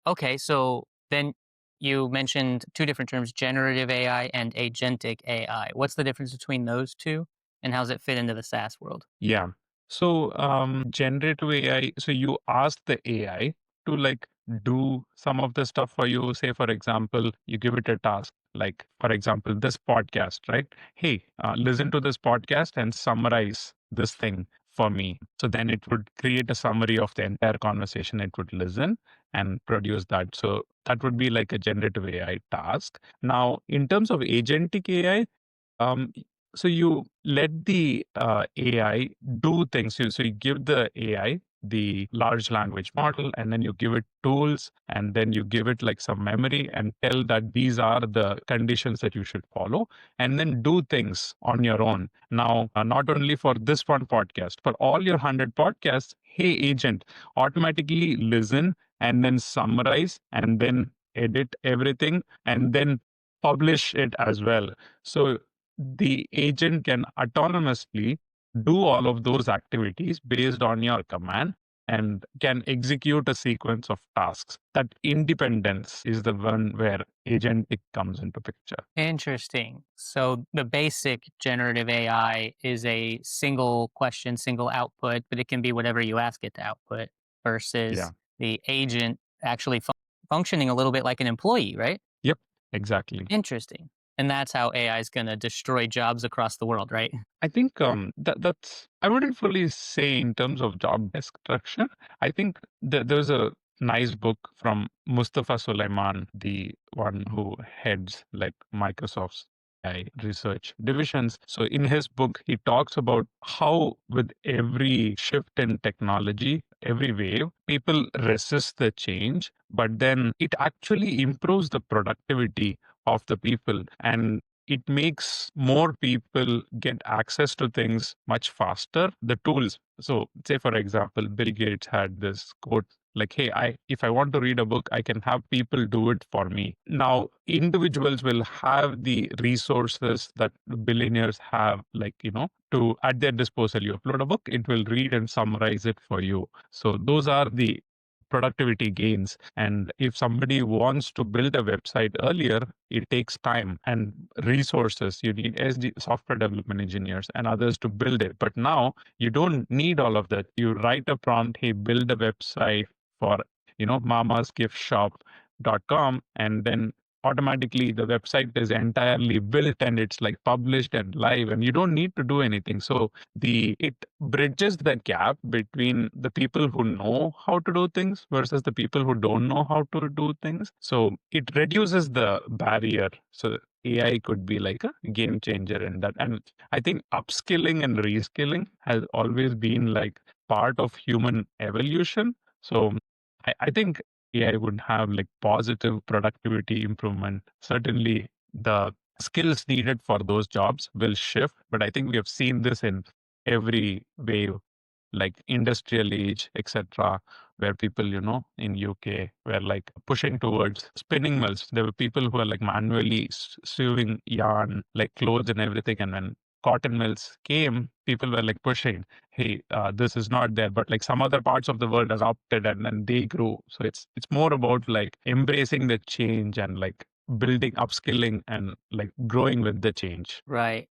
Okay, so then you mentioned two different terms, generative AI and agentic AI. What's the difference between those two, and how does it fit into the SaaS world? Yeah. So, generative AI, so you ask the AI to like do some of the stuff for you. Say, for example, you give it a task, like, for example, this podcast, right? Hey, listen to this podcast and summarize this thing for me. So then it would create a summary of the entire conversation. It would listen and produce that. So that would be like a generative AI task. Now, in terms of agentic AI, um, so you let the AI do things. So you give the AI the large language model, and then you give it tools, and then you give it like some memory and tell that these are the conditions that you should follow, and then do things on your own. Now, not only for this one podcast, for all your 100 podcasts, hey agent, automatically listen and then summarize and then edit everything and then publish it as well. So the agent can autonomously do all of those activities based on your command and can execute a sequence of tasks. That independence is the one where agentic comes into picture. Interesting. So the basic generative AI is a single question, single output, but it can be whatever you ask it to output Yeah. versus the agent actually functioning a little bit like an employee, right? Yep. Exactly. Interesting. And that's how AI is going to destroy jobs across the world, right? I think that's I wouldn't fully say in terms of job destruction. I think there's a nice book from Mustafa Sulaiman, the one who heads like Microsoft's AI research divisions. So in his book, he talks about how with every shift in technology, every wave, people resist the change, but then it actually improves the productivity of the people. And it makes more people get access to things much faster. The tools. So, say for example, Bill Gates had this quote like, "Hey, I if I want to read a book, I can have people do it for me." Now, individuals will have the resources that billionaires have, like to at their disposal. You upload a book, it will read and summarize it for you. So, those are the productivity gains. And if somebody wants to build a website earlier, it takes time and resources. You need SD software development engineers and others to build it. But now you don't need all of that. You write a prompt, hey, build a website for mamasgiftshop.com, and then automatically the website is entirely built and it's like published and live, and you don't need to do anything. So the it bridges the gap between the people who know how to do things versus the people who don't know how to do things. So it reduces the barrier. So AI could be like a game changer in that. And I think upskilling and reskilling has always been like part of human evolution. So I think AI would have like positive productivity improvement. Certainly the skills needed for those jobs will shift, but I think we have seen this in every wave, like industrial age, etc., where people, in UK were like pushing towards spinning mills. There were people who are like manually sewing yarn, like clothes and everything. And when cotton mills came, people were like pushing, hey, this is not there, but like some other parts of the world adopted and then they grew. So it's more about like embracing the change and like building, upskilling, and like growing with the change. Right.